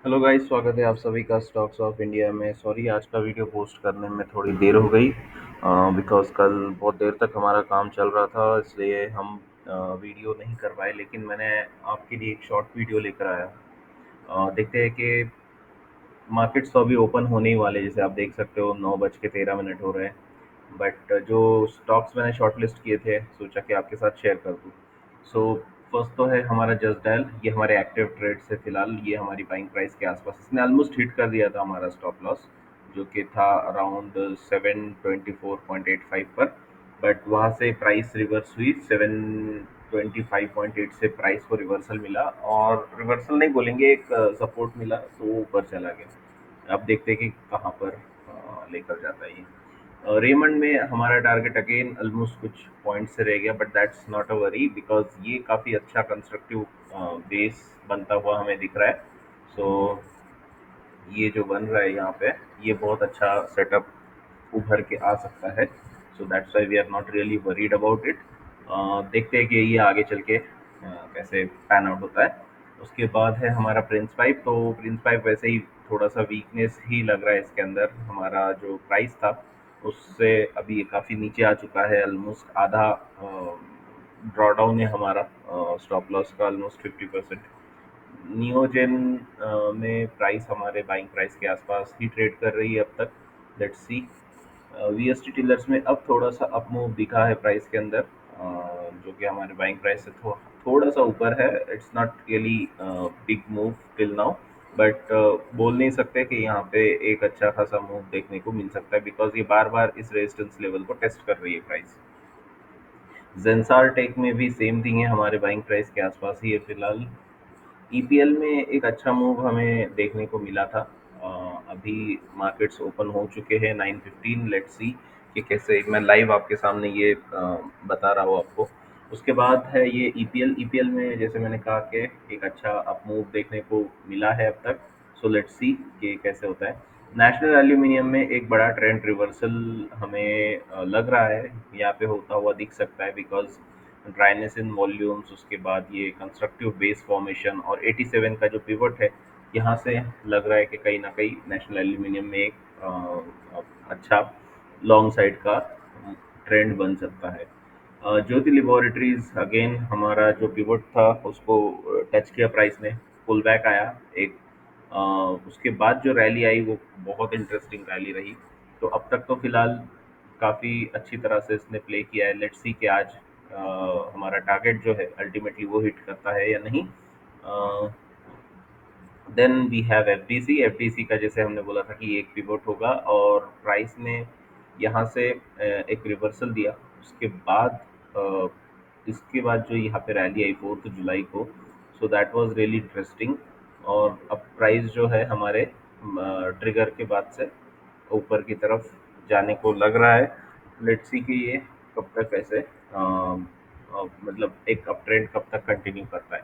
Hello guys, स्वागत है आप सभी का स्टॉक्स ऑफ इंडिया में। सॉरी, आज का वीडियो पोस्ट करने में थोड़ी देर हो गई बिकॉज़ कल बहुत देर तक हमारा काम चल रहा था, इसलिए हम वीडियो नहीं कर पाए। लेकिन मैंने आपके लिए एक शॉर्ट वीडियो लेकर आया। देखते हैं कि मार्केट्स तो अभी ओपन होने ही वाले, जैसे आप देख सकते हो 9:13 हो रहे हैं। बट जो स्टॉक्स मैंने शॉर्ट लिस्ट किए थे, सोचा कि आपके साथ शेयर कर दूँ। सो फर्स्ट तो है हमारा जस्ट डायल। ये हमारे एक्टिव ट्रेड्स है फिलहाल। ये हमारी बाइंग प्राइस के आसपास, इसने ऑलमोस्ट हिट कर दिया था हमारा स्टॉप लॉस, जो कि था अराउंड 724.85 पर। बट वहाँ से प्राइस रिवर्स हुई, 725.8 से प्राइस को रिवर्सल मिला, और रिवर्सल नहीं बोलेंगे, एक सपोर्ट मिला, तो वो ऊपर चला गया। अब देखते हैं कि कहाँ पर लेकर जाता है ये। रेमंड में हमारा टारगेट अगेन ऑलमोस्ट कुछ पॉइंट से रह गया, but that's not a worry because ये काफ़ी अच्छा कंस्ट्रक्टिव बेस बनता हुआ हमें दिख रहा है। सो ये जो बन रहा है यहाँ पे, ये बहुत अच्छा सेटअप उभर के आ सकता है। So that's why we are not really worried about it. देखते हैं कि ये आगे चल के कैसे पैन आउट होता है। उसके बाद है हमारा प्रिंस पाइप। तो प्रिंस पाइप वैसे ही थोड़ा सा वीकनेस ही लग रहा है इसके अंदर। हमारा जो प्राइस था उससे अभी ये काफ़ी नीचे आ चुका है, ऑलमोस्ट आधा ड्रॉ डाउन है हमारा स्टॉप लॉस का, ऑलमोस्ट 50%। नियोजेन में प्राइस हमारे बाइंग प्राइस के आसपास ही ट्रेड कर रही है अब तक। Let's see. वीएसटी टिलर्स में अब थोड़ा सा अप मूव दिखा है प्राइस के अंदर, जो कि हमारे बाइंग प्राइस से थोड़ा सा ऊपर है। It's not really big move till now, but बोल नहीं सकते कि यहाँ पे एक अच्छा खासा मूव देखने को मिल सकता है, बिकॉज ये बार बार इस रेजिस्टेंस लेवल को टेस्ट कर रही है प्राइस। जेंसार टेक में भी सेम थिंग है, हमारे बाइंग प्राइस के आसपास ही है फिलहाल। ईपीएल में एक अच्छा मूव हमें देखने को मिला था। अभी मार्केट्स ओपन हो चुके हैं 9:15। लेट्स सी कि कैसे मैं लाइव आपके सामने ये बता रहा हूँ आपको। उसके बाद है ये ईपीएल। ईपीएल में जैसे मैंने कहा कि एक अच्छा अप मूव देखने को मिला है अब तक। सो लेट्स सी कि कैसे होता है। नेशनल एल्यूमिनियम में एक बड़ा ट्रेंड रिवर्सल हमें लग रहा है, यहाँ पे होता हुआ दिख सकता है, बिकॉज ड्राइनेस इन वॉल्यूम्स, उसके बाद ये कंस्ट्रक्टिव बेस फॉर्मेशन और 87 का जो पिवट है, यहाँ से लग रहा है कि कहीं ना कहीं नेशनल एल्यूमिनियम में एक अच्छा लॉन्ग साइड का ट्रेंड बन सकता है। ज्योति लेबोरेटरीज अगेन, हमारा जो पिवट था उसको टच किया प्राइस ने, पुल बैक आया एक। अ, उसके बाद जो रैली आई वो बहुत इंटरेस्टिंग रैली रही। तो अब तक तो फिलहाल काफ़ी अच्छी तरह से इसने प्ले किया है। लेट्स सी कि आज हमारा टारगेट जो है अल्टीमेटली वो हिट करता है या नहीं। Then we have FDC. FDC का जैसे हमने बोला था कि एक पिवट होगा, और प्राइस ने यहाँ से एक रिवर्सल दिया। उसके बाद अ, इसके बाद जो यहाँ पे रैली आई 4 जुलाई को, so that was really interesting. और अब प्राइस जो है हमारे ट्रिगर के बाद से ऊपर की तरफ जाने को लग रहा है। लेट्स सी कि ये कब तक ऐसे मतलब एक अप ट्रेंड कब तक कंटिन्यू करता है।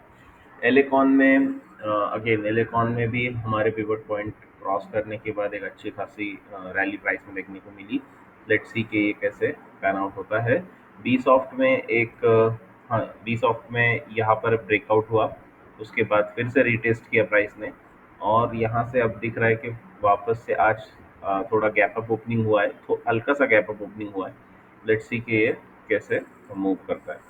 एलेकॉन में अगेन, एलेकॉन में भी हमारे पिवट पॉइंट क्रॉस करने के बाद एक अच्छी खासी रैली प्राइस में देखने को मिली। लेट्स सी कि ये कैसे पैन आउट होता है। बी सॉफ्ट में एक हाँ, बी सॉफ्ट में यहाँ पर ब्रेकआउट हुआ, उसके बाद फिर से रीटेस्ट किया प्राइस ने, और यहाँ से अब दिख रहा है कि वापस से आज थोड़ा गैप अप ओपनिंग हुआ है, तो हल्का सा गैप अप ओपनिंग हुआ है। लेट्स सी कि ये कैसे मूव करता है।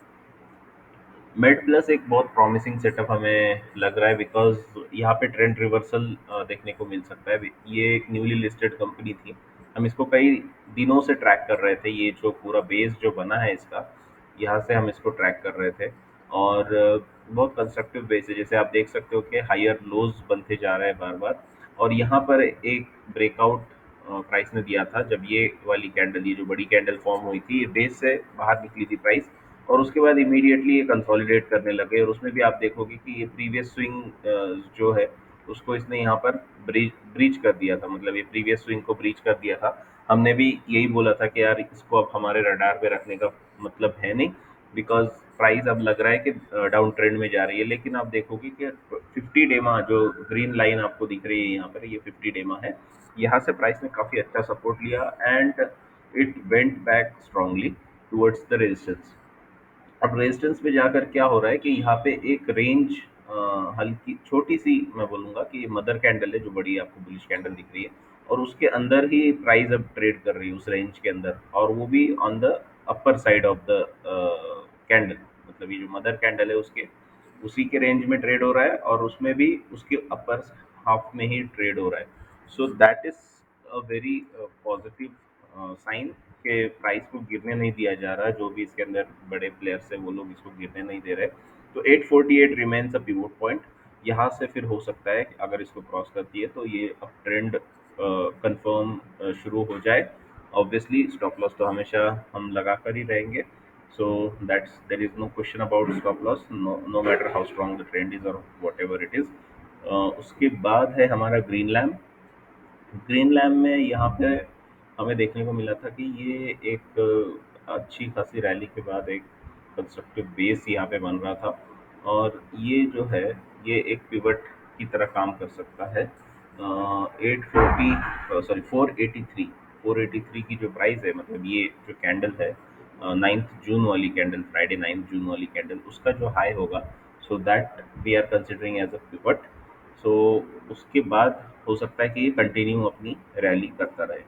मेड प्लस एक बहुत प्रॉमिसिंग सेटअप हमें लग रहा है, बिकॉज यहाँ पे ट्रेंड रिवर्सल देखने को मिल सकता है। ये एक न्यूली लिस्टेड कंपनी थी, हम इसको कई दिनों से ट्रैक कर रहे थे। ये जो पूरा बेस जो बना है इसका, यहाँ से हम इसको ट्रैक कर रहे थे, और बहुत कंस्ट्रक्टिव बेस है। जैसे आप देख सकते हो कि हायर लोज बनते जा रहे हैं बार बार, और यहाँ पर एक ब्रेकआउट प्राइस ने दिया था जब ये वाली कैंडल, ये जो बड़ी कैंडल फॉर्म हुई थी, ये बेस से बाहर निकली थी प्राइस, और उसके बाद इमीडिएटली ये कंसोलिडेट करने लगे। और उसमें भी आप देखोगे कि ये प्रीवियस स्विंग जो है उसको इसने यहाँ पर ब्रीच ब्रीच कर दिया था, मतलब ये प्रीवियस स्विंग को ब्रीच कर दिया था। हमने भी यही बोला था कि यार इसको अब हमारे रडार पे रखने का मतलब है नहीं, बिकॉज प्राइस अब लग रहा है कि डाउन ट्रेंड में जा रही है। लेकिन आप देखोगे कि 50 डेमा जो ग्रीन लाइन आपको दिख रही है यहाँ पर, ये 50 डेमा है। यहाँ से प्राइस ने काफ़ी अच्छा सपोर्ट लिया, and it went back strongly towards the resistance. अब रेजिस्टेंस में जाकर क्या हो रहा है कि यहाँ पे एक रेंज हल्की छोटी-सी मैं बोलूँगा कि मदर कैंडल है जो बड़ी आपको बुलिश कैंडल दिख रही है और उसके अंदर ही प्राइस अब ट्रेड कर रही है उस रेंज के अंदर और वो भी on the upper side of the candle मतलब ये जो मदर कैंडल है उसके उसी के रेंज में ट्रेड हो रहा है और उसमें भी उसके अपर हाफ में ही ट्रेड हो रहा है। So that is a very positive sign कि प्राइस को गिरने नहीं दिया जा रहा है, जो भी इसके अंदर बड़े प्लेयर्स हैं वो लोग इसको गिरने नहीं दे रहे। तो 848 रिमेन्स अ पिवोट पॉइंट। यहाँ से फिर हो सकता है कि अगर इसको क्रॉस करती है तो ये अब ट्रेंड कंफर्म शुरू हो जाए। ऑब्वियसली स्टॉप लॉस तो हमेशा हम लगा कर ही रहेंगे। So that's there is no question about stop loss, no matter how strong the trend is और वॉट एवर इट इज। उसके बाद है हमारा ग्रीन लैम्प। ग्रीन लैम्प में यहाँ पे हमें देखने को मिला था कि ये एक अच्छी खासी रैली के बाद एक कंस्ट्रक्टिव बेस यहाँ पे बन रहा था और ये जो है ये एक पिवट की तरह काम कर सकता है। 840 सॉरी 483 की जो प्राइस है मतलब ये जो कैंडल है 9 जून वाली कैंडल, फ्राइडे 9 जून वाली कैंडल, उसका जो हाई होगा so that we are considering as a pivot. So उसके बाद हो सकता है कि ये कंटिन्यू अपनी रैली करता रहे।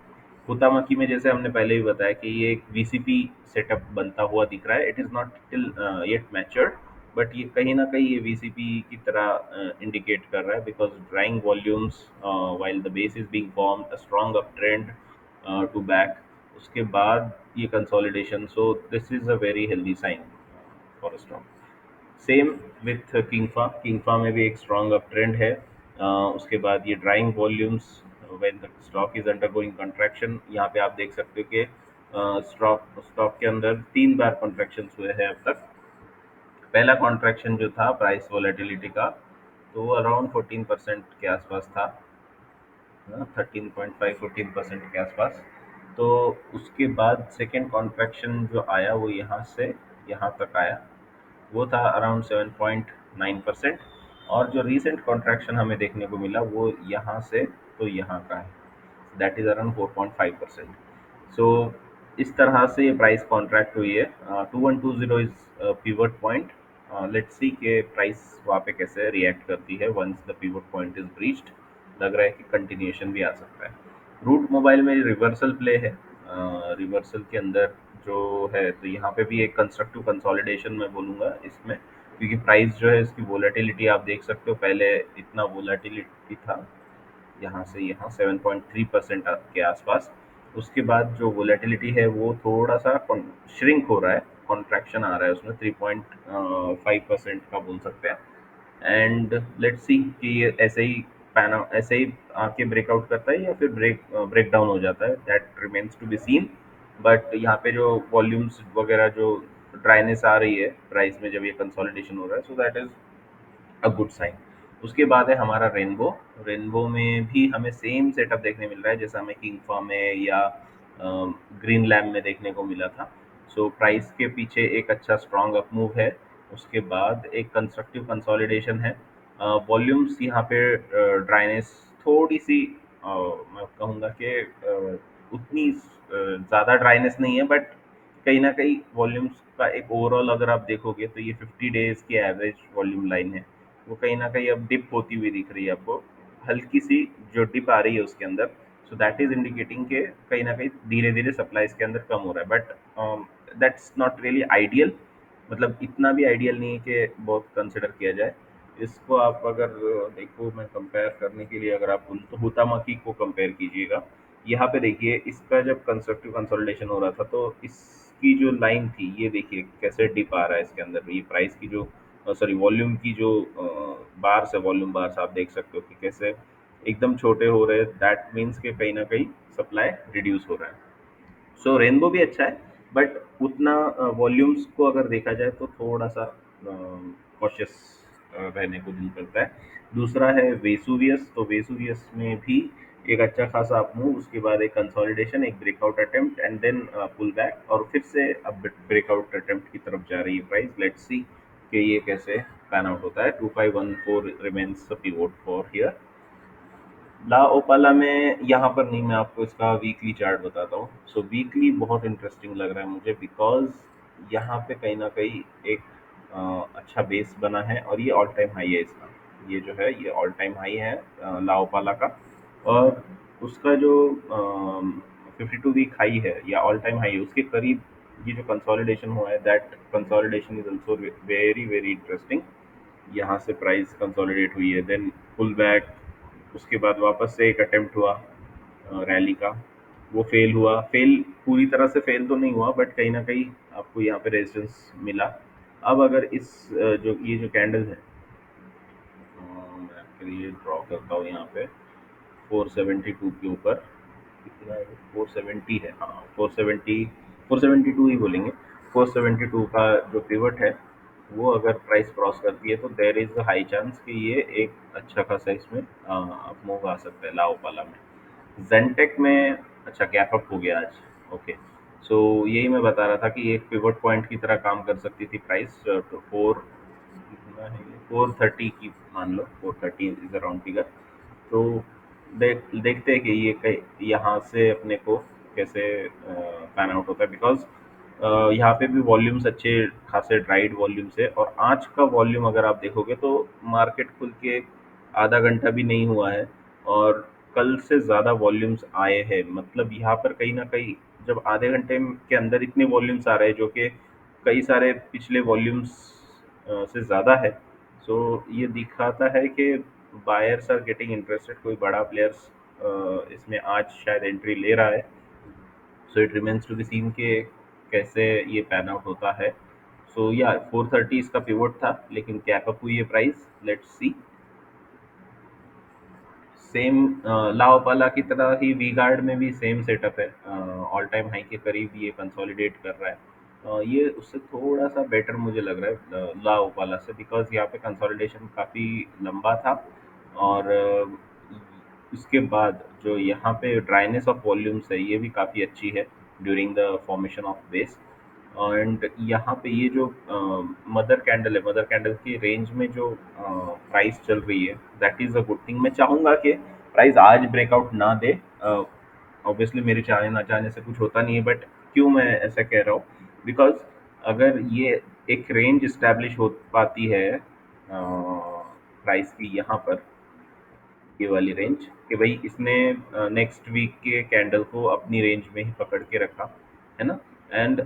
हुतामाकी में जैसे हमने पहले भी बताया कि ये एक वीसीपी सेटअप बनता हुआ दिख रहा है। It is not till yet matured but ये कहीं ना कहीं ये वीसीपी की तरह इंडिकेट कर रहा है because drawing volumes while the base is being formed a strong up trend to back. उसके बाद ये consolidation, so this is a very healthy sign for a stock. Same with Kingfa में भी एक स्ट्रॉन्ग अप ट्रेंड है। उसके बाद ये drawing volumes when the stock is undergoing contraction, यहाँ पे आप देख सकते हो कि स्टॉक स्टॉक के अंदर 3 बार कॉन्ट्रैक्शन हुए हैं अब तक। पहला कॉन्ट्रैक्शन जो था प्राइस वॉलेटिलिटी का तो वो अराउंड 14% के आसपास था, 13.5-14% के आसपास। तो उसके बाद सेकेंड कॉन्ट्रैक्शन जो आया वो यहाँ से यहाँ तक आया, वो था अराउंड 7.9%। और जो रीसेंट कॉन्ट्रैक्शन हमें देखने को मिला वो यहाँ से तो यहाँ का है, दैट इज अराउंड 4.5%। सो इस तरह से ये प्राइस कॉन्ट्रैक्ट हुई है। 2120 is pivot point. Let's see के प्राइस वहाँ पे कैसे रिएक्ट करती है once the pivot point is breached. लग रहा है कि कंटिन्यूएशन भी आ सकता है। रूट मोबाइल में रिवर्सल प्ले है। रिवर्सल के अंदर जो है तो यहाँ पे भी एक कंस्ट्रक्टिव कंसोलिडेशन मैं बोलूँगा इसमें, क्योंकि प्राइस जो है इसकी वोलेटिलिटी आप देख सकते हो, पहले इतना वोलेटिलिटी था यहाँ से यहाँ 7.3% के आसपास। उसके बाद जो वोलेटिलिटी है वो थोड़ा सा श्रिंक हो रहा है, कॉन्ट्रैक्शन आ रहा है उसमें 3.5% का बोल सकते हैं। एंड लेट्स सी कि ये ऐसे ही आके ब्रेकआउट करता है या फिर ब्रेक डाउन हो जाता है, that remains to be seen. But यहाँ पे जो वॉल्यूम्स वगैरह जो ड्राइनेस आ रही है प्राइस में जब ये कंसोलिडेशन हो रहा है, so that is a good sign. उसके बाद है हमारा रेनबो। रेनबो में भी हमें सेम सेटअप देखने मिल रहा है जैसा हमें किंग फार्म में या ग्रीन लैम्प में देखने को मिला था। सो प्राइस के पीछे एक अच्छा स्ट्रॉन्ग अप मूव है। उसके बाद एक कंस्ट्रक्टिव कंसोलिडेशन है। वॉल्यूम्स यहाँ पे ड्राइनेस थोड़ी सी मैं कहूँगा कि उतनी ज़्यादा ड्राइनेस नहीं है बट कहीं न कहीं वॉल्यूम्स का एक ओवरऑल अगर आप देखोगे तो ये 50 डेज़ की एवरेज वॉल्यूम लाइन है। वो कहीं न कहीं अब डिप होती हुई दिख रही है आपको। हल्की-सी जो डिप आ रही है उसके अंदर, सो दैट इज़ इंडिकेटिंग कि कहीं न कहीं धीरे-धीरे सप्लाई इसके अंदर कम हो रहा है। But that's not really ideal, मतलब इतना भी आइडियल नहीं है कि बहुत कंसिडर किया जाए। इसको आप अगर देखो, मैं कंपेयर करने के लिए अगर आप हुतामाकी को कंपेयर कीजिएगा, यहाँ पे देखिए इसका जब कंस्ट्रक्टिव कंसोलिडेशन हो रहा था तो इसकी जो लाइन थी ये देखिए कैसे डिप आ रहा है इसके अंदर। ये प्राइस की जो सॉरी वॉल्यूम की जो बार्स है, वॉल्यूम बार्स आप देख सकते हो कि कैसे एकदम छोटे हो रहे हैं, दैट मीन्स कि कहीं ना कहीं सप्लाई रिड्यूस हो रहा है। सो रेनबो भी अच्छा है बट उतना वॉल्यूम्स को अगर देखा जाए तो थोड़ा सा कॉशियस रहने को दिल करता है। दूसरा है वेसुवियस। तो वेसुवियस में भी एक अच्छा खासा अप मूव, उसके बाद एक कंसोलिडेशन, एक breakout attempt and then pull back और फिर से अब ब्रेकआउट अटेम्प्ट की तरफ जा रही है प्राइस। लेट्स सी कि ये कैसे पैन आउट होता है। 2514 रिमेन्स पिवोट फॉर हियर। ला ओपाला में यहाँ पर नहीं, मैं आपको इसका वीकली चार्ट बताता हूँ। सो वीकली बहुत इंटरेस्टिंग लग रहा है मुझे बिकॉज यहाँ पे कहीं ना कहीं एक अच्छा बेस बना है और ये ऑल टाइम हाई है इसका। ये जो है ये ऑल टाइम हाई है लाओपाला का। और उसका जो 52 वीक हाई है या ऑल टाइम हाई है उसके करीब ये जो कंसोलिडेशन हुआ है, that consolidation is also very very interesting. यहाँ से प्राइस कंसोलिडेट हुई है, देन पुल बैक, उसके बाद वापस से एक अटेम्प्ट हुआ रैली का, वो फेल हुआ। फेल पूरी तरह से फेल तो नहीं हुआ बट कहीं ना कहीं आपको यहाँ पे रेजिस्टेंस मिला। अब अगर इस जो ये जो कैंडल है, मैं आपके लिए ड्रॉ करता हूँ यहाँ पे 472 के ऊपर। कितना है? 470 है, हाँ 470, 472 ही बोलेंगे। 472 का जो पिवट है वो अगर प्राइस क्रॉस करती है तो there is a high chance कि ये एक अच्छा खासा इसमें अप मूव आ सकता है लाओपाला में। जेनटेक में अच्छा गैप अप हो गया आज। ओके, सो यही मैं बता रहा था कि एक पिवट पॉइंट की तरह काम कर सकती थी प्राइस। तो 430 की मान लो, 430 इज अ राउंड फिगर। तो देखते हैं कि ये यहाँ से अपने को कैसे पैन आउट होता है, बिकॉज यहाँ पे भी वॉल्यूम्स अच्छे खासे ड्राइड वॉल्यूम्स है। और आज का वॉल्यूम अगर आप देखोगे तो मार्केट खुल के आधा घंटा भी नहीं हुआ है और कल से ज़्यादा वॉल्यूम्स आए हैं। मतलब यहाँ पर कहीं ना कहीं जब आधे घंटे के अंदर इतने वॉल्यूम्स आ रहे हैं जो कि कई सारे पिछले वॉल्यूम्स से ज़्यादा है, सो ये दिखाता है कि बायर्स आर गेटिंग इंटरेस्टेड। कोई बड़ा प्लेयर्स इसमें आज शायद एंट्री ले रहा है। So it remains to be seen के कैसे ये पैन आउट होता है। सो या 430 इसका पिवोट था लेकिन कैप अप हुई है price. Let's see. Same Laopala की तरह ही वी गार्ड में भी सेम सेटअप है। ऑल टाइम हाई के करीब ये कंसोलिडेट कर रहा है। ये उससे थोड़ा सा बेटर मुझे लग रहा है लाओपाला से, बिकॉज यहाँ पे कंसोलिडेशन काफ़ी लंबा था। और इसके बाद जो यहाँ पे ड्राइनेस ऑफ वॉल्यूम्स है ये भी काफ़ी अच्छी है during the formation of base. And यहाँ पे ये जो मदर कैंडल है, मदर कैंडल की रेंज में जो प्राइस चल रही है, that is a good thing. मैं चाहूँगा कि प्राइस आज ब्रेकआउट ना दे। ऑब्वियसली मेरे चाहने ना चाहने से कुछ होता नहीं है, बट क्यों मैं ऐसा कह रहा हूँ, बिकॉज अगर ये एक रेंज इस्टेब्लिश हो पाती है प्राइस की यहाँ पर, ये वाली रेंज, कि भाई इसने नेक्स्ट वीक के कैंडल को अपनी रेंज में ही पकड़ के रखा है ना। एंड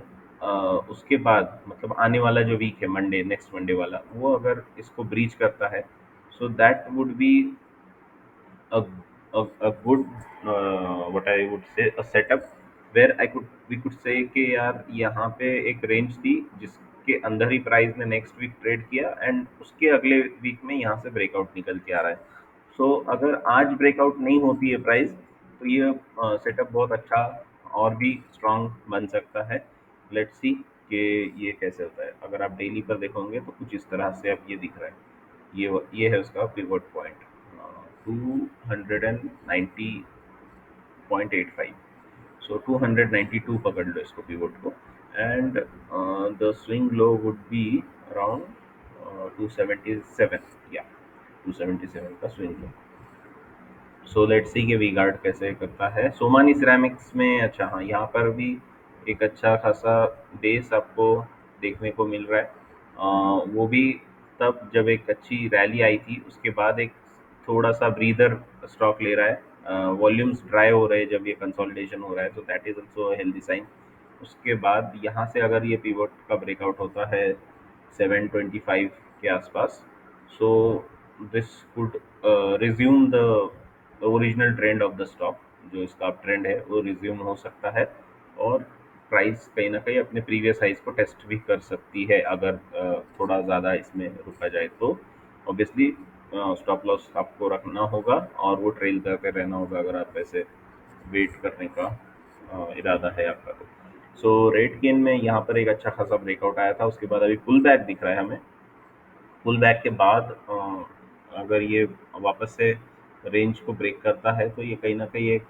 उसके बाद मतलब आने वाला जो वीक है, मंडे, नेक्स्ट मंडे वाला, वो अगर इसको ब्रीच करता है, so that would B a a good what I would say a setup where I could we could say कि यार यहाँ पे एक रेंज थी जिसके अंदर ही प्राइस ने नेक्स्ट वीक ट्रेड किया एंड उसके अगले वीक में यहाँ से ब्रेकआउट निकल के आ रहा है। सो अगर आज ब्रेकआउट नहीं होती है प्राइस तो ये सेटअप बहुत अच्छा और भी स्ट्रांग बन सकता है। लेट्स सी कि ये कैसे होता है। अगर आप डेली पर देखोगे तो कुछ इस तरह से अब ये दिख रहा है। ये है उसका पिवट पॉइंट 290.85। सो 292 पकड़ लो इसको पिवट को। And the swing low would be around 277, या 277 का swing low. So let's see कि वी गार्ड कैसे करता है। सोमानी सिरेमिक्स में अच्छा, हाँ यहाँ पर भी एक अच्छा खासा बेस आपको देखने को मिल रहा है। वो भी तब जब एक अच्छी रैली आई थी उसके बाद एक थोड़ा सा ब्रीदर स्टॉक ले रहा है। वॉल्यूम्स ड्राई हो रहे हैं जब ये कंसोलिडेशन हो रहा है, तो that is also healthy sign. उसके बाद यहाँ से अगर ये पिवट का ब्रेकआउट होता है 725 के आसपास, so this could resume the original trend of the stock. जो इसका अप ट्रेंड है वो रिज्यूम हो सकता है और प्राइस कहीं ना कहीं अपने प्रीवियस हाइज को टेस्ट भी कर सकती है अगर थोड़ा ज़्यादा इसमें रुका जाए तो। ऑब्वियसली स्टॉप लॉस आपको रखना होगा और वो ट्रेल करते रहना होगा अगर आप ऐसे वेट करने का इरादा है आपका तो। सो रेट गेन में यहाँ पर एक अच्छा खासा ब्रेकआउट आया था, उसके बाद अभी पुल बैक दिख रहा है हमें। पुल बैक के बाद अगर ये वापस से रेंज को ब्रेक करता है तो ये कहीं ना कहीं एक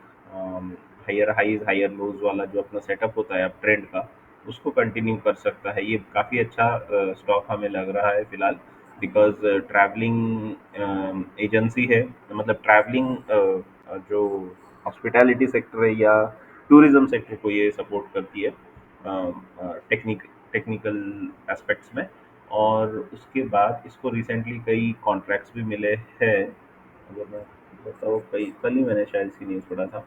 हायर हाइज हायर लोज वाला जो अपना सेटअप होता है अब ट्रेंड का, उसको कंटिन्यू कर सकता है। ये काफ़ी अच्छा स्टॉक हमें लग रहा है फिलहाल, बिकॉज ट्रैवलिंग एजेंसी है, मतलब ट्रैवलिंग जो हॉस्पिटैलिटी सेक्टर है या टूरिज्म सेक्टर को ये सपोर्ट करती है टेक्निकल एस्पेक्ट्स में। और उसके बाद इसको रिसेंटली कई कॉन्ट्रैक्ट्स भी मिले हैं। अगर मैं बताऊँ, कई कल ही मैंने शायद इसकी न्यूज़ पढ़ा था।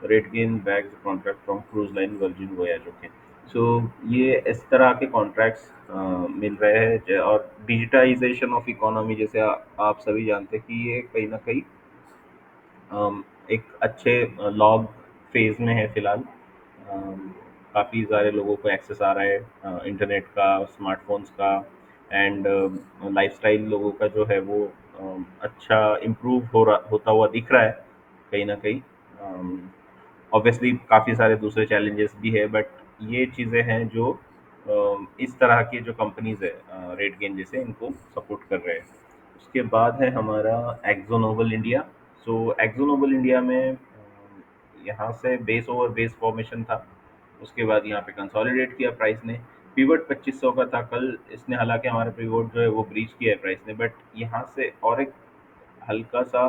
RateGain bags contract from cruise line virgin voyage. Okay, so ये इस तरह के कॉन्ट्रैक्ट्स मिल रहे हैं। और डिजिटाइजेशन ऑफ इकोनॉमी, जैसे आप सभी जानते हैं कि ये कहीं ना कहीं एक अच्छे लॉग फेज में है फिलहाल। काफ़ी सारे लोगों को एक्सेस आ रहा है इंटरनेट का, स्मार्टफोन्स का। एंड लाइफस्टाइल लोगों का जो है वो अच्छा इम्प्रूव होता हुआ दिख रहा है कहीं ना कहीं। ऑब्वियसली काफ़ी सारे दूसरे चैलेंजेस भी है, बट ये चीज़ें हैं जो इस तरह की जो कंपनीज है रेट गेन जैसे, इनको सपोर्ट कर रहे हैं। उसके बाद है हमारा एक्जो नोबल इंडिया। सो एक्जो नोबल इंडिया में यहाँ से बेस ओवर बेस फॉर्मेशन था। उसके बाद यहाँ पे कंसोलिडेट किया प्राइस ने। पिवट 2500 का था कल, इसने हालांकि हमारा पिवट जो है वो ब्रीच किया है प्राइस ने, बट यहाँ से और एक हल्का सा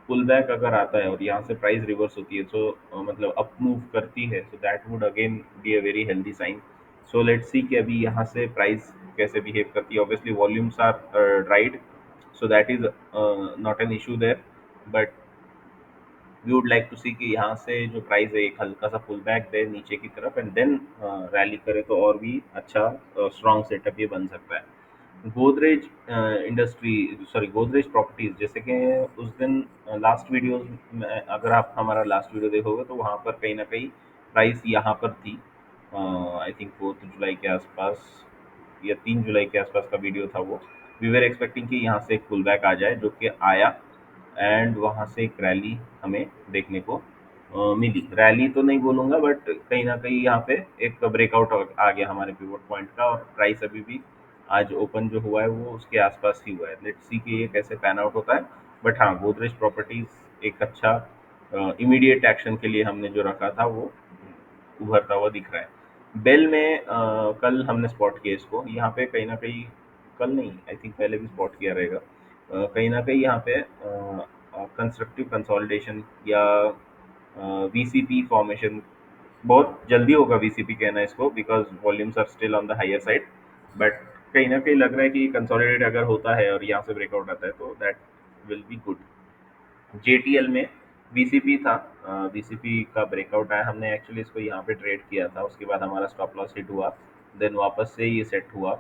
पुल बैक अगर आता है और यहाँ से प्राइस रिवर्स होती है, तो मतलब अप मूव करती है, so that would again be a very healthy sign. So let's see कि अभी यहाँ से प्राइस कैसे बिहेव करती है। Obviously volumes are right, so that is not an issue there, but we would like to see कि यहाँ से जो प्राइस है एक हल्का सा पुल बैक दे नीचे की तरफ, एंड देन रैली करे तो और भी अच्छा स्ट्रॉन्ग सेटअप ये बन सकता है। Godrej industry, sorry Godrej properties, जैसे कि उस दिन लास्ट वीडियोस में, अगर आप हमारा लास्ट वीडियो देखोगे तो वहाँ पर कहीं ना कहीं प्राइस यहाँ पर थी। आई थिंक 4 जुलाई के आसपास या 3 जुलाई के आसपास का वीडियो था वो। वी वर एक्सपेक्टिंग कि यहाँ से एक पुल बैक आ जाए, जो कि आया। एंड वहाँ से एक रैली हमें देखने को मिली। रैली तो नहीं बोलूँगा, बट कहीं न कहीं यहाँ पे एक ब्रेकआउट आ गया हमारे पिवट पॉइंट का, और प्राइस अभी भी आज ओपन जो हुआ है वो उसके आसपास ही हुआ है। लेट्स सी कि ये कैसे पैन आउट होता है। बट हाँ, गोदरेज प्रॉपर्टीज एक अच्छा इमीडिएट एक्शन के लिए हमने जो रखा था वो उभरता हुआ दिख रहा है। बेल में कल हमने स्पॉट किया इसको, यहाँ पे कहीं ना कहीं, कल नहीं, आई थिंक पहले भी स्पॉट किया रहेगा। कहीं ना कहीं यहाँ पे कंस्ट्रक्टिव कंसोलिडेशन या वीसीपी फॉर्मेशन बहुत जल्दी होगा। वीसीपी कहना है इसको, because volumes are still on the higher side. But कहीं ना कहीं लग रहा है कि कंसोलिडेट अगर होता है और यहाँ से ब्रेकआउट आता है तो that will be good. JTL में वीसीपी था, वीसीपी का ब्रेकआउट आया। हमने एक्चुअली इसको यहाँ पे ट्रेड किया था, उसके बाद हमारा स्टॉप लॉस हिट हुआ। देन वापस से ये सेट हुआ,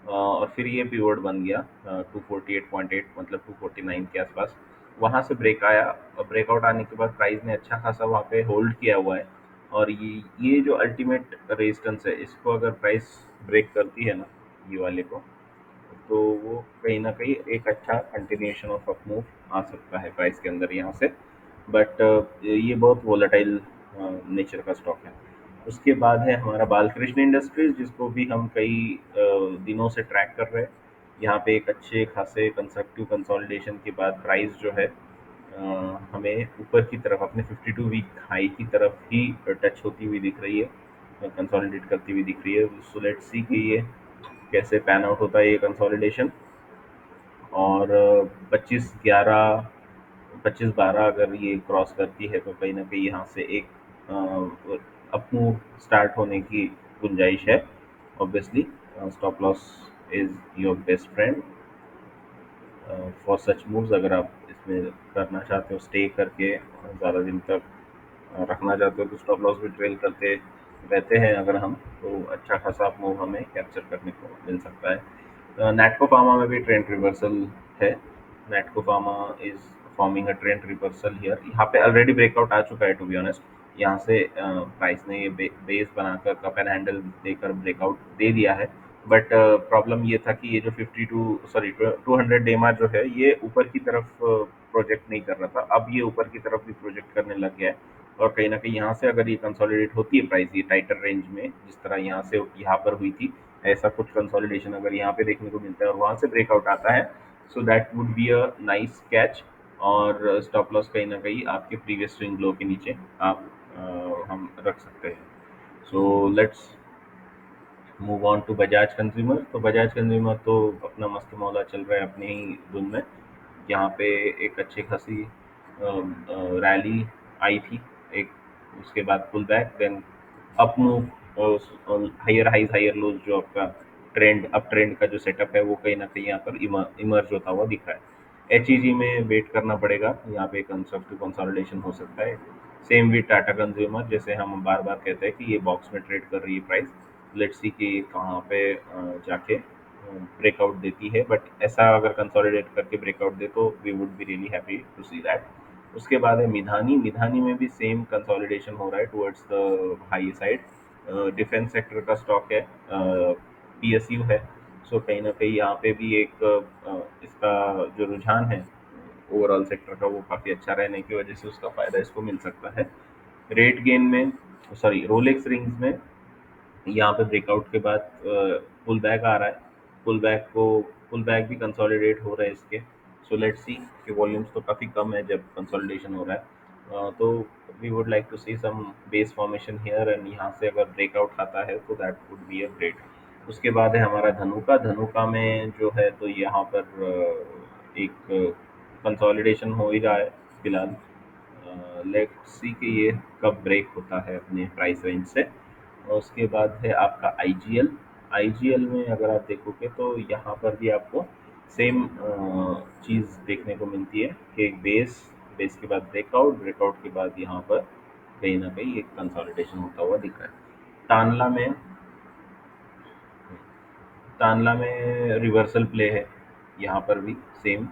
और फिर ये पिवोट बन गया 248.8, मतलब 249 के आसपास। वहाँ से ब्रेक आया, और ब्रेकआउट आने के बाद प्राइस ने अच्छा खासा वहाँ पे होल्ड किया हुआ है। और ये जो अल्टीमेट रेजिस्टेंस है, इसको अगर प्राइस ब्रेक करती है ना, ये वाले को, तो वो कहीं न कहीं एक अच्छा कंटिन्यूएशन ऑफ अप मूव आ सकता है प्राइस के अंदर यहाँ से। बट ये बहुत वोलेटाइल नेचर का स्टॉक है। उसके बाद है हमारा बालकृष्ण इंडस्ट्रीज, जिसको भी हम कई दिनों से ट्रैक कर रहे हैं। यहाँ पे एक अच्छे खासे कंस्ट्रक्टिव कंसोलिडेशन के बाद प्राइस जो है हमें ऊपर की तरफ अपने 52 वीक हाई की तरफ ही टच होती हुई दिख रही है, कंसोलिडेट करती हुई दिख रही है। सो लेट्स सी कि ये कैसे पैन आउट होता है ये कंसोलिडेशन। और 25/11, 25/12 अगर ये क्रॉस करती है तो कहीं ना कहीं यहाँ से एक अप मूव स्टार्ट होने की गुंजाइश है। Obviously stop loss is your best friend for such moves. अगर आप इसमें करना चाहते हो स्टे करके ज़्यादा दिन तक रखना चाहते हो, तो स्टॉप लॉस भी ट्रेल करते रहते हैं अगर हम, तो अच्छा खासा मूव हमें कैप्चर करने को मिल सकता है। नैटको फार्मा में भी ट्रेंड रिवर्सल है। Natco pharma is forming a trend reversal here. यहाँ पे ऑलरेडी ब्रेकआउट आ चुका है टू बी ऑनेस्ट। यहाँ से प्राइस ने ये बेस बनाकर कप एंड हैंडल देकर ब्रेकआउट दे दिया है। बट प्रॉब्लम ये था कि ये जो 52, सॉरी 200 डेमा जो है, ये ऊपर की तरफ प्रोजेक्ट नहीं कर रहा था। अब ये ऊपर की तरफ भी प्रोजेक्ट करने लग गया है। और कहीं ना कहीं यहाँ से अगर ये कंसोलिडेट होती है प्राइस, ये टाइटर रेंज में जिस तरह यहाँ से यहाँ पर हुई थी, ऐसा कुछ कंसोलिडेशन अगर यहाँ पे देखने को मिलता है और वहाँ से ब्रेकआउट आता है, so that would be a nice catch. और स्टॉप लॉस कहीं ना कहीं आपके प्रीवियस स्विंग लो के नीचे आप हम रख सकते हैं। So let's move on to Bajaj consumer. तो बजाज कंज्यूमर तो अपना मस्त मौला चल रहा है अपनी ही धुन में। यहाँ पे एक अच्छी खासी रैली आई थी एक, उसके बाद pull back, then up move, higher highs higher lows जो आपका अप ट्रेंड का जो सेटअप है वो कहीं ना कहीं यहाँ पर इमर्ज होता हुआ दिख रहा है। एच में वेट करना पड़ेगा, यहाँ पे कंस्ट्रक्टिव कंसोलिडेशन हो सकता है। सेम विद टाटा कंज्यूमर, जैसे हम बार बार कहते हैं कि ये बॉक्स में ट्रेड कर रही है प्राइस। लेट्स सी कि कहाँ पे जाके ब्रेकआउट देती है, बट ऐसा अगर कंसोलिडेट करके ब्रेकआउट दे तो we would be really happy to see that. उसके बाद है मिधानी। मिधानी में भी सेम कंसोलिडेशन हो रहा है towards the high side. Defence sector का स्टॉक है, पीएसयू है। सो कहीं ना कहीं यहाँ पे भी एक इसका जो रुझान है ओवरऑल सेक्टर का वो काफ़ी अच्छा रहने की वजह से उसका फायदा इसको मिल सकता है। रेट गेन में, सॉरी रोलेक्स रिंग्स में यहाँ पे ब्रेकआउट के बाद पुल बैक आ रहा है। पुल बैक भी कंसोलिडेट हो रहा है इसके। सो लेट्स सी कि वॉल्यूम्स तो काफ़ी कम है जब कंसोलिडेशन हो रहा है। तो we would like to see some base formation here, and यहाँ से अगर ब्रेकआउट आता है तो that would be a great. उसके बाद है हमारा धनुका। धनुका में जो है तो यहाँ पर एक कंसोलिडेशन हो ही रहा है फिलहाल। लेट्स सी कि ये कब ब्रेक होता है अपने प्राइस रेंज से। और उसके बाद है आपका आईजीएल। आईजीएल में अगर आप देखोगे तो यहाँ पर भी आपको सेम चीज़ देखने को मिलती है कि एक बेस के बाद ब्रेकआउट के बाद यहाँ पर कहीं ना कहीं एक कंसोलिडेशन होता हुआ दिख रहा है। तांडला में तांडला में रिवर्सल प्ले है यहाँ पर भी सेम।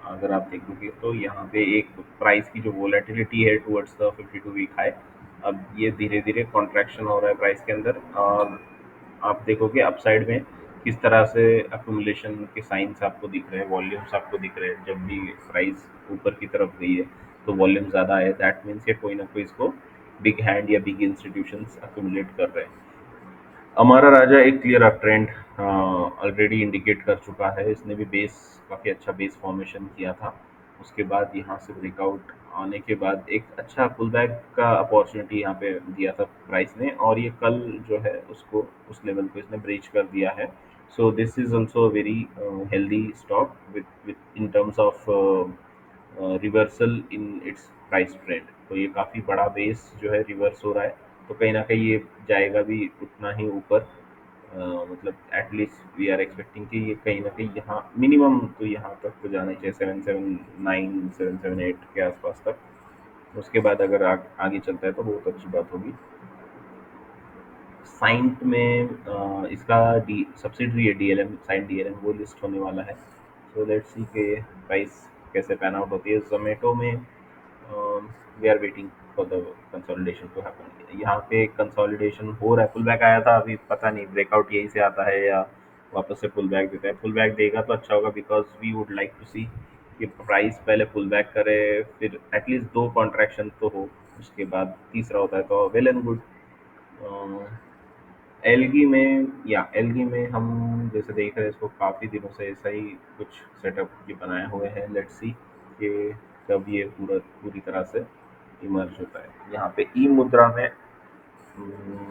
अगर आप देखोगे तो यहाँ पे एक प्राइस की जो वोलेटिलिटी है टुवर्ड्स द 52 वीक हाई, अब ये धीरे धीरे कॉन्ट्रैक्शन हो रहा है प्राइस के अंदर। और आप देखोगे अपसाइड में किस तरह से अक्यूमुलेशन के साइंस आपको दिख रहे हैं, वॉल्यूम्स आपको दिख रहे हैं। जब भी प्राइस ऊपर की तरफ गई है तो वॉल्यूम ज़्यादा है, दैट मीन्स ये कोई ना कोई इसको बिग हैंड या बिग इंस्टीट्यूशंस अक्यूमुलेट कर रहे हैं। हमारा राजा एक clear up trend already indicate कर चुका है। इसने भी बेस काफ़ी अच्छा बेस फॉर्मेशन किया था। उसके बाद यहाँ से ब्रेकआउट आने के बाद एक अच्छा पुल बैक का अपॉर्चुनिटी यहाँ पे दिया था प्राइस ने, और ये कल जो है उसको उस लेवल को इसने ब्रीच कर दिया है। सो this is also very healthy stock with in terms of reversal in its price trend. तो ये काफ़ी बड़ा बेस जो है रिवर्स हो रहा है, तो कहीं ना कहीं ये जाएगा भी उतना ही ऊपर। मतलब एटलीस्ट वी आर एक्सपेक्टिंग कि ये कहीं ना कहीं यहाँ मिनिमम तो यहाँ तक तो जाना ही चाहिए, 779 778 के आसपास तक। उसके बाद अगर आगे चलता है तो बहुत अच्छी बात होगी। साइंट में इसका डी सब्सिडरी है डीएलएम, साइंट डीएलएम वो लिस्ट होने वाला है। सो लेट्स सी के प्राइस कैसे पैन आउट होती है। जोमेटो में we are waiting for the consolidation to happen. यहाँ पे कंसोलिडेशन हो रहा है, पुल बैक आया था, अभी पता नहीं ब्रेकआउट यहीं से आता है या वापस से पुल बैक देता है। पुल बैक देगा तो अच्छा होगा, because we would like to see कि प्राइस पहले पुल बैक करे, फिर एटलीस्ट दो कॉन्ट्रैक्शन तो हो, उसके बाद तीसरा होता है तो वेल एंड गुड। एलगी में हम जैसे देख रहे हैं इसको काफ़ी दिनों से ऐसा ही कुछ सेटअप ये बनाए हुए हैं। लेट्स सी कि कब ये पूरी तरह से इमर्ज होता है। यहाँ पे ई मुद्रा में हम्म,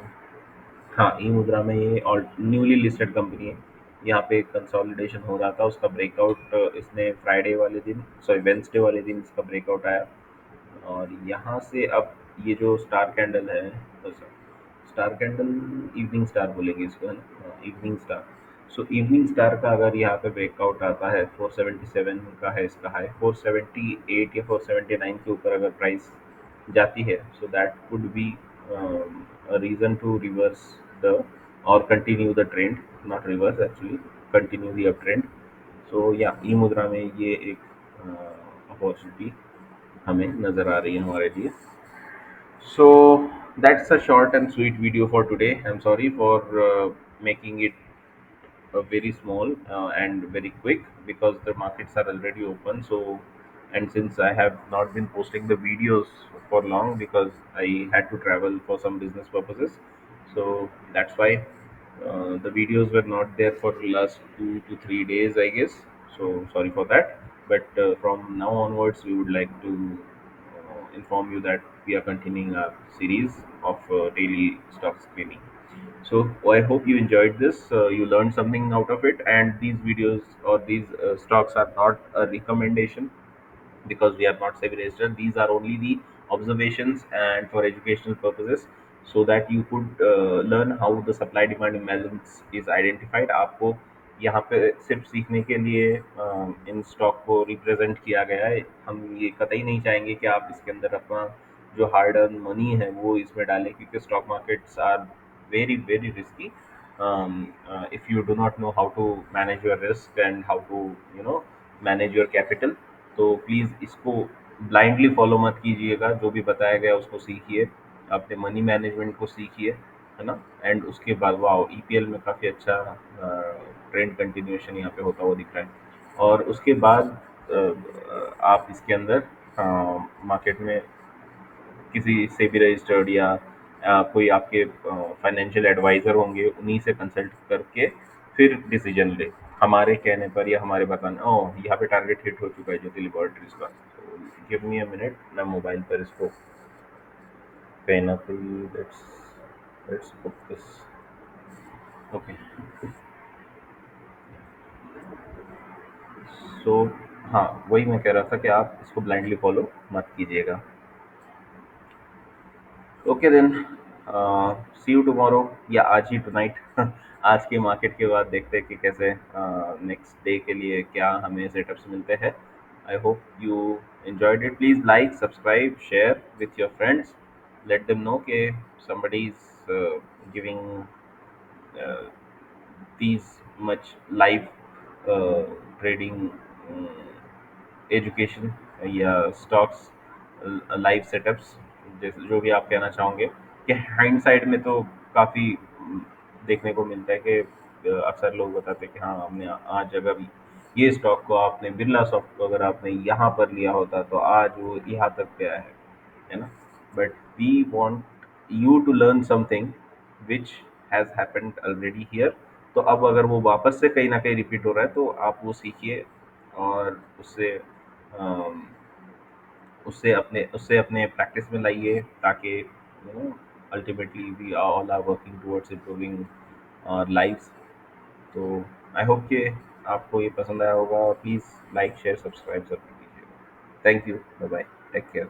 हाँ, ई मुद्रा में ये और न्यूली लिस्टेड कंपनी है। यहाँ पे कंसोलिडेशन हो रहा था, उसका ब्रेकआउट इसने फ्राइडे वाले दिन, सॉरी वेंसडे वाले दिन इसका ब्रेकआउट आया। और यहाँ से अब ये जो स्टार कैंडल है, स्टार कैंडल, इवनिंग स्टार बोलेंगे इसको, है ना, इवनिंग स्टार। सो इवनिंग स्टार का अगर यहाँ पे ब्रेकआउट आता है, 477 का है इसका हाई, 478 या 479 के ऊपर अगर प्राइस जाती है, so that could be a reason to reverse the or continue the trend, not reverse actually, continue the uptrend. So yeah, ई मुद्रा में ये एक अपॉर्चुनिटी हमें नज़र आ रही है हमारे लिए। So that's a short and sweet video for today. I'm sorry for making it very small and very quick, because the markets are already open. So, and since I have not been posting the videos for long because I had to travel for some business purposes, so that's why the videos were not there for the last 2 to 3 days, I guess. So sorry for that. But from now onwards, we would like to inform you that we are continuing our series of daily stock screening. So I hope you enjoyed this. You learned something out of it, and these videos or these stocks are not a recommendation, because we are not SEBI registered. These are only the observations and for educational purposes. so that you could learn how the supply demand imbalance is identified. आपको यहाँ पे सिर्फ सीखने के लिए in stock को represent किया गया है। हम ये कतई नहीं चाहेंगे कि आप इसके अंदर अपना जो हार्ड अर्न मनी है वो इसमें डालें, क्योंकि stock markets are very very risky if you do not know how to manage your risk and how to manage your capital। तो प्लीज़ इसको ब्लाइंडली फॉलो मत कीजिएगा, जो भी बताया गया उसको सीखिए, अपने मनी मैनेजमेंट को सीखिए, है ना। एंड उसके बाद वाओ, ईपीएल में काफ़ी अच्छा ट्रेंड कंटिन्यूएशन यहाँ पे होता हुआ दिख रहा है। और उसके बाद आप इसके अंदर मार्केट में किसी से भी रजिस्टर्ड या कोई आपके फाइनेंशियल एडवाइजर होंगे, उन्हीं से कंसल्ट करके फिर डिसीजन ले। हमारे कहने पर या हमारे बताने, ओह यहाँ पे टारगेट हिट हो चुका है ज्योति लेबोरेटरीज का, तो गिव मी अ मिनट, मैं मोबाइल पर इसको pen up, let's let's book this. Okay, so हाँ, वही मैं कह रहा था कि आप इसको ब्लाइंडली फॉलो मत कीजिएगा। Okay then, see you tomorrow, या आज ही टुनाइट आज के मार्केट के बाद देखते हैं कि कैसे नेक्स्ट डे के लिए क्या हमें सेटअप्स मिलते हैं। I hope you enjoyed it. Please like, subscribe, share with your friends, let them know कि somebody is giving uh, these much live trading education या स्टॉक्स लाइव सेटअप्स, जैसे जो भी आप कहना चाहोगे। कि हाइंडसाइड में तो काफ़ी देखने को मिलता है कि अक्सर लोग बताते हैं कि हाँ, हमने आज अगर ये स्टॉक को आपने बिरला सॉफ्ट को अगर आपने यहाँ पर लिया होता तो आज वो यहाँ तक गया है ना। But we want you to learn something which has happened already here. तो अब अगर वो वापस से कहीं ना कहीं रिपीट हो रहा है तो आप वो सीखिए, और अम, उससे अपने प्रैक्टिस में लाइए, ताकि ultimately we all are working towards improving our lives. तो आई होप कि आपको ये पसंद आया होगा। प्लीज़ लाइक, शेयर, सब्सक्राइब जरूर कीजिएगा। Thank you, bye bye, take care.